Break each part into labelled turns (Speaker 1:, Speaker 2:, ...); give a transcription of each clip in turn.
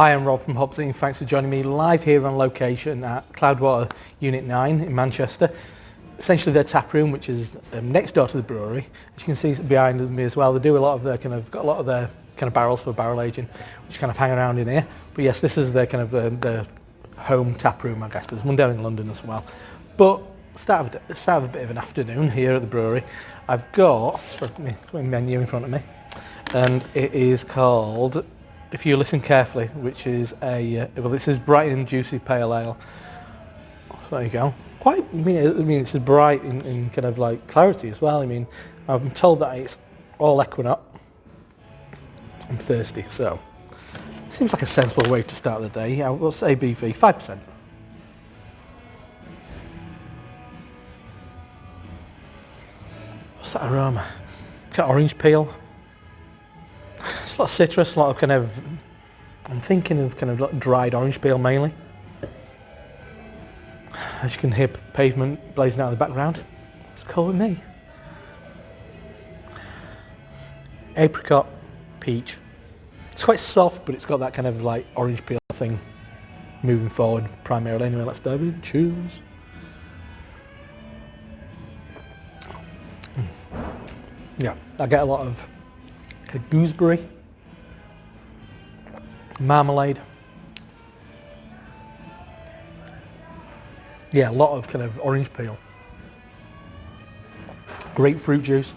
Speaker 1: Hi, I'm Rob from HopZine. Thanks for joining me live here on location at Cloudwater Unit 9 in Manchester. Essentially their tap room, which is next door to the brewery. As you can see behind me as well, they do a lot of their got a lot of their barrels for barrel aging, which kind of hang around in here. But yes, this is their their home tap room, I guess. There's one down in London as well. But start of a bit of an afternoon here at the brewery. I've got a menu in front of me, and it is called, if you listen carefully, which is this is bright and juicy pale ale. There you go. I mean it's bright in kind of like clarity as well. I mean, I'm told that it's all Equinox. I'm thirsty, so seems like a sensible way to start the day. I will say BV 5%. What's that aroma? Got orange peel. It's a lot of citrus, a lot of kind of, I'm thinking of kind of like dried orange peel mainly. As you can hear pavement blazing out in the background. It's cool with me. Apricot, peach. It's quite soft, but it's got that kind of like orange peel thing moving forward primarily. Anyway, let's dive in. Cheers. Yeah, I get a lot of kind of gooseberry, marmalade. Yeah, a lot of kind of orange peel. Grapefruit juice.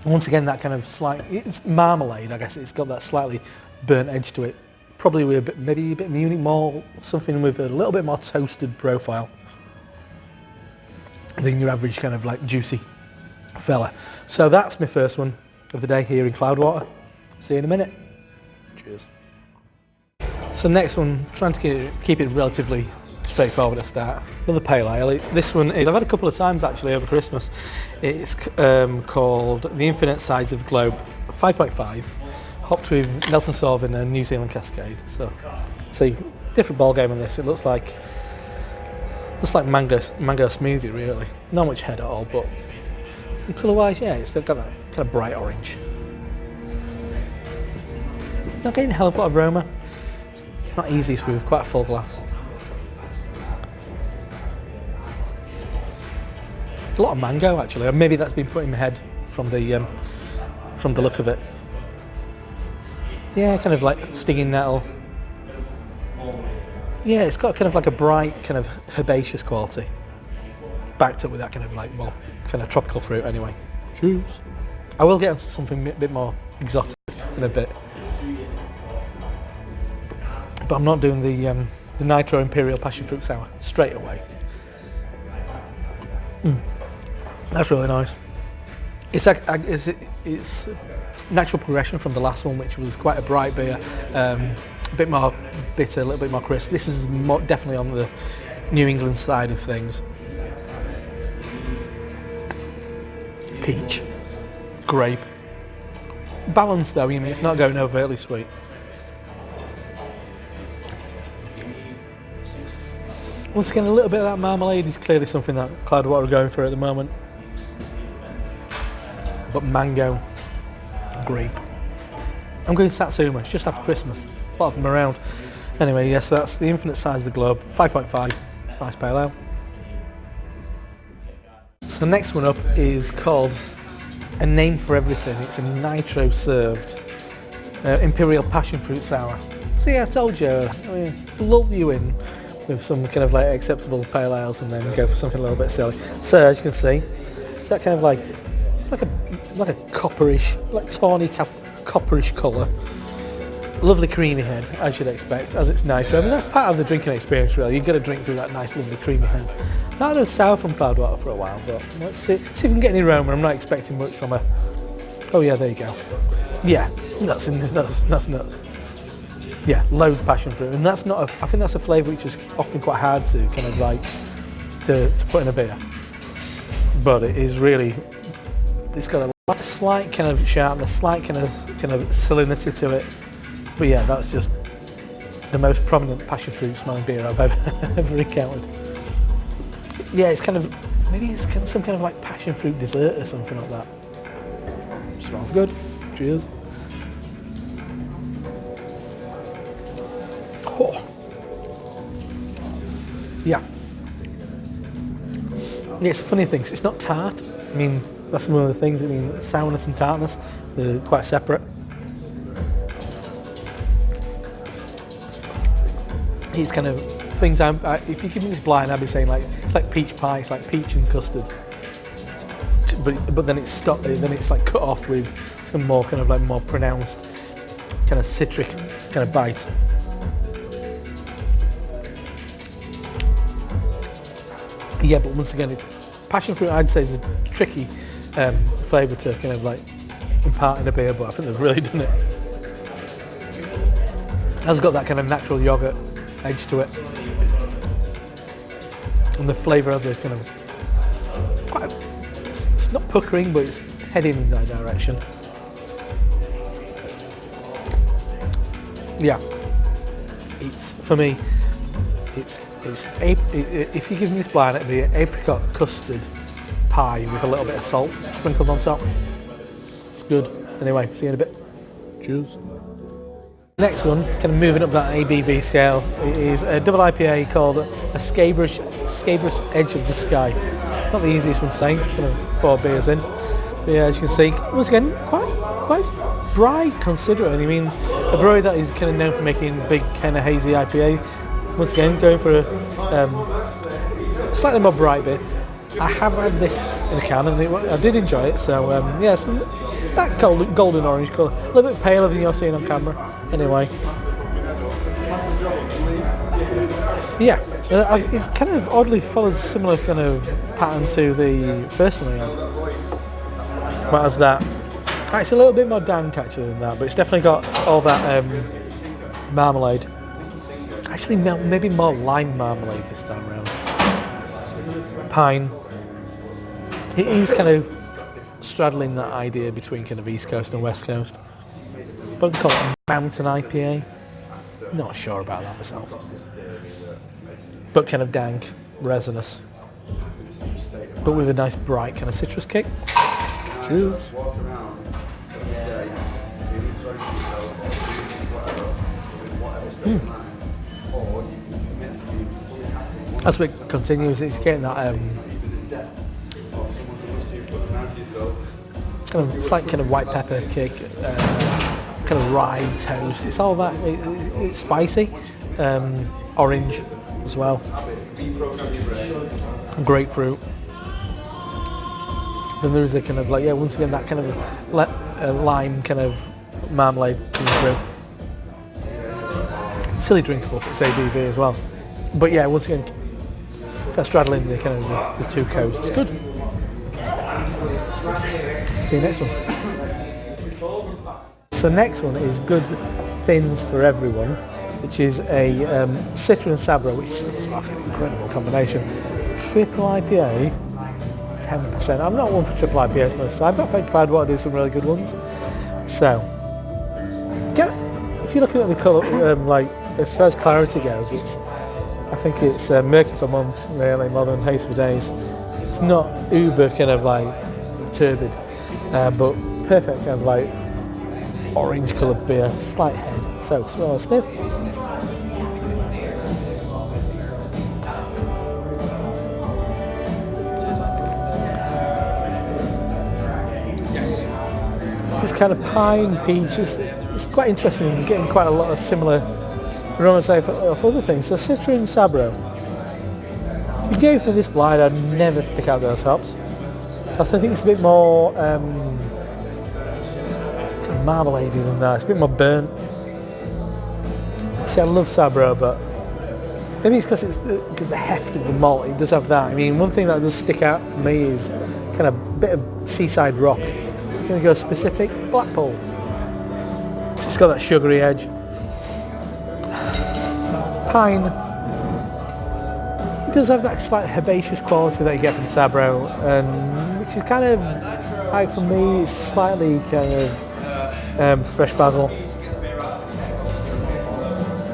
Speaker 1: Once again, that kind of slight, it's marmalade, I guess. It's got that slightly burnt edge to it. Probably with maybe a bit Munich malt, something with a little bit more toasted profile than your average kind of like juicy fella. So that's my first one of the day here in Cloudwater. See you in a minute. Cheers. So next one, trying to keep it relatively straightforward at start. Another pale ale. This one is, I've had a couple of times actually over Christmas. It's called The Infinite Size of the Globe 5.5, hopped with Nelson Sauvin and New Zealand Cascade. So see, different ball game on this. It looks like mango smoothie really. Not much head at all, but colour wise, yeah, it's got that kind of bright orange. Not getting a hell of a lot of aroma. It's not easy with quite a full glass. A lot of mango actually, or maybe that's been put in my head from the look of it. Yeah, kind of like stinging nettle. Yeah, it's got kind of like a bright kind of herbaceous quality, backed up with that kind of like more kind of tropical fruit anyway. Cheers. I will get into something a bit more exotic in a bit, but I'm not doing the Nitro Imperial passion fruit sour straight away. That's really nice. It's like it's natural progression from the last one, which was quite a bright beer, a bit more bitter, a little bit more crisp. This is definitely on the New England side of things. Peach, grape, balanced though. I mean, it's not going overtly sweet. Once again, a little bit of that marmalade is clearly something that Cloudwater are going for at the moment. But mango, grape. I'm going Satsuma, it's just after Christmas. A lot of them around. Anyway, yes, that's The Infinite Size of the Globe, 5.5, nice pale ale. So next one up is called A Name for Everything. It's a nitro served Imperial passion fruit sour. See, I told you, I mean, lull you in with some kind of like acceptable pale ales and then go for something a little bit silly. So as you can see, it's that kind of like, it's like a copperish, like tawny copperish colour. Lovely creamy head, as you'd expect, as it's nitro. I mean, that's part of the drinking experience really. You've got to drink through that nice lovely creamy head. Not had a sour from Cloudwater for a while, but let's see if we can get any aroma. I'm not expecting much from a, oh yeah, there you go. Yeah, that's nuts. Yeah, loads of passion fruit, and that's not I think that's a flavour which is often quite hard to kind of like to put in a beer. But it is really, it's got a slight kind of sharpness, slight kind of salinity to it. But yeah, that's just the most prominent passion fruit smelling beer I've ever encountered. Yeah, it's kind of, maybe it's some kind of like passion fruit dessert or something like that. Smells good. Cheers. Oh. Yeah. Yeah, it's a funny thing, 'cause it's not tart. I mean, that's one of the things. I mean, sourness and tartness, they're quite separate. It's kind of things if you give me this blind, I'd be saying like, it's like peach pie, it's like peach and custard. But then it's stopped, then it's like cut off with some more kind of like more pronounced kind of citric kind of bite. Yeah, but once again, it's passion fruit. I'd say is a tricky flavour to kind of like impart in a beer, but I think they've really done it. It has got that kind of natural yogurt edge to it, and the flavour has a kind of quite. It's not puckering, but it's heading in that direction. Yeah, it's for me. If you give me this blind, it'd be an apricot custard pie with a little bit of salt sprinkled on top. It's good. Anyway, see you in a bit. Cheers. Next one, kind of moving up that ABV scale, is a double IPA called a Scabrous Edge of the Sky. Not the easiest one to say, kind of 4 beers in. But yeah, as you can see, once again, quite dry considering. I mean, a brewery that is kind of known for making big kind of hazy IPA. Once again, going for a slightly more bright beer. I have had this in a can and I did enjoy it, so yes, it's that golden orange colour. A little bit paler than you're seeing on camera, anyway. Yeah, it kind of oddly follows a similar kind of pattern to the first one I had. But as that, it's a little bit more dank actually than that, but it's definitely got all that marmalade. Actually, maybe more lime marmalade this time around. Pine. It is kind of straddling that idea between kind of East Coast and West Coast. But they call it a mountain IPA. Not sure about that myself. But kind of dank, resinous. But with a nice bright kind of citrus kick. Cheers. As it continues, it's getting that it's like kind of white pepper kick, kind of rye toast. It's all that. It's spicy, orange as well, grapefruit. Then there is a kind of like once again that kind of lime kind of marmalade coming through. Silly drinkable for its ABV as well. But yeah, once again, straddling the kind of the two coasts. Good. See you next one. So next one is Good Thins for Everyone, which is a Citra and Sabro, which is a fucking incredible combination. Triple IPA, 10%. I'm not one for triple IPAs most of the time, but I've had Cloudwater do some really good ones. So, if you're looking at the colour, like as far as clarity goes, I think it's murky for months, really, more than haze for days. It's not uber kind of like turbid, but perfect kind of like orange coloured beer, slight head. So smell a sniff. This kind of pine peach it's quite interesting, getting quite a lot of similar aromas of other things. So Citra and Sabro. If you gave me this blind, I'd never pick out those hops. I think it's a bit more marmalade than that. It's a bit more burnt. See, I love Sabro, but maybe it's because it's the heft of the malt. It does have that. I mean, one thing that does stick out for me is kind of a bit of seaside rock. I'm going to go specific, Blackpool. It's got that sugary edge. Pine. It does have that slight herbaceous quality that you get from Sabro, which is kind of, like for me, it's slightly kind of fresh basil.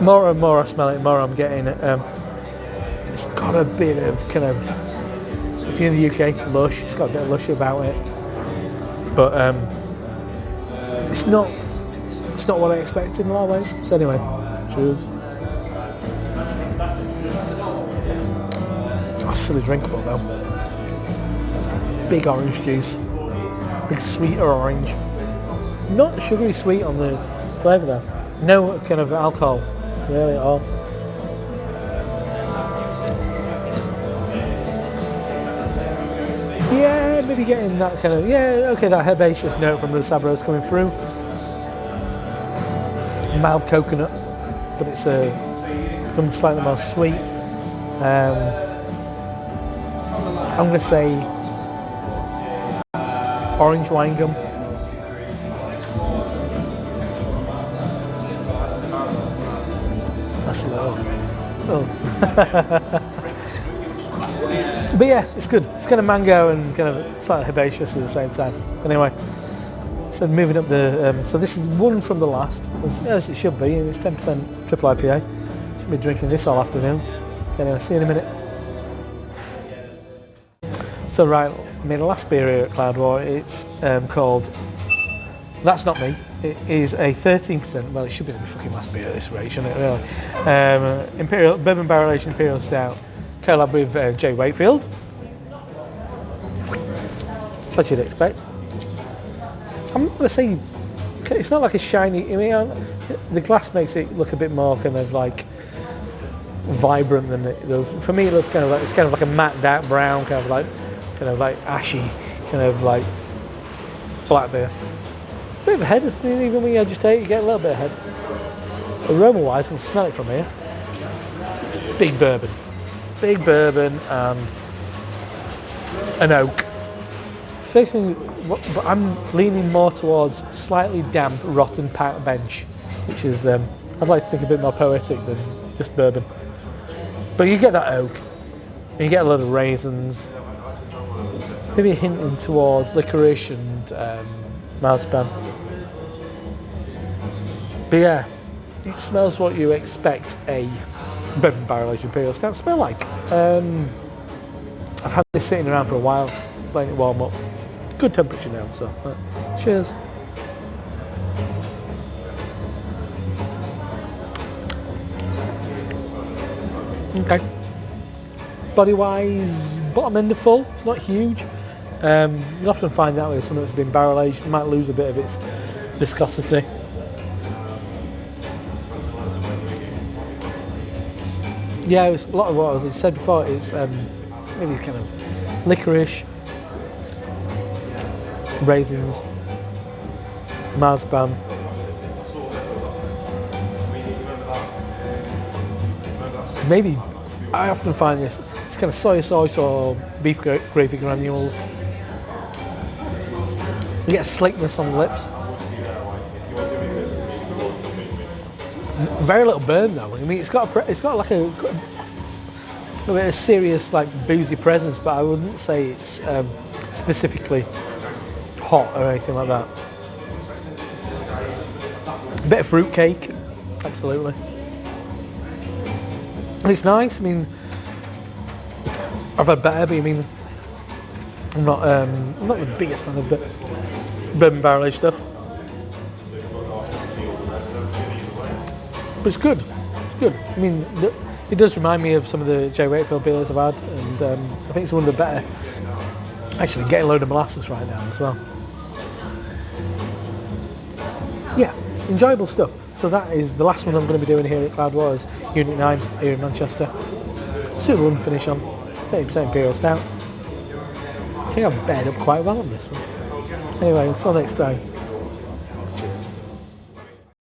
Speaker 1: More and more I smell it, more I'm getting it's got a bit of kind of, if you're in the UK, lush. It's got a bit of lush about it, but it's not what I expected in a lot of ways. So anyway, cheers. Still drinkable though. Big orange juice. Big sweeter orange. Not sugary sweet on the flavour though. No kind of alcohol really at all. Yeah, maybe getting that kind of, yeah, okay, that herbaceous note from the Scabrous coming through. Mild coconut, but it's becomes slightly more sweet. I'm going to say orange wine gum. That's low. Oh. But yeah, it's good. It's kind of mango and kind of slightly herbaceous at the same time. Anyway, so moving up the... so this is one from the last, as it should be. It's 10% triple IPA. Should be drinking this all afternoon. Anyway, see you in a minute. So right, I made a last beer here at Cloudwater. It's called... That's not me. It is a 13%. Well, it should be the fucking last beer at this rate, shouldn't it? Really. Imperial Bourbon Barrel Aged Imperial Stout. Collab with J. Wakefield. What you'd expect. I'm not going to say it's not like a shiny. I mean, the glass makes it look a bit more kind of like vibrant than it does. For me, it looks kind of like a matte dark brown, kind of like ashy, kind of like black beer. Bit of a head. I mean, even when you agitate, you get a little bit of head. Aroma-wise, I can smell it from here. It's big bourbon. Big bourbon and an oak. First thing, but I'm leaning more towards slightly damp, rotten park bench, which is I'd like to think a bit more poetic than just bourbon. But you get that oak, and you get a lot of raisins, maybe hinting towards licorice and marzipan. But yeah, it smells what you expect a Bourbon Barrel Aged Imperial Stout smell like. I've had this sitting around for a while, letting it warm up. It's good temperature now, so cheers. Okay. Body wise, bottom end of full. It's not huge. You'll often find that with something that's been barrel aged, it might lose a bit of its viscosity. Yeah, it's a lot of what I said before. It's maybe kind of licorice, raisins, marzipan. Maybe I often find this. It's kind of soy sauce or beef gravy granules. You get a slickness on the lips. Very little burn though. I mean, it's got like a bit of serious like boozy presence, but I wouldn't say it's specifically hot or anything like that. A bit of fruit cake, absolutely. And it's nice. I mean, I've had better, but I mean, I'm not the biggest fan of bourbon barrel aged stuff. But it's good. It's good. I mean, it does remind me of some of the J. Wakefield beers I've had, and I think it's one of the better. Actually, getting a load of molasses right now as well. Yeah, enjoyable stuff. So that is the last one I'm going to be doing here at Cloudwater, Unit 9 here in Manchester. Super run finish on 30% Imperial Stout. I think I've bared up quite well on this one. Anyway, until next time.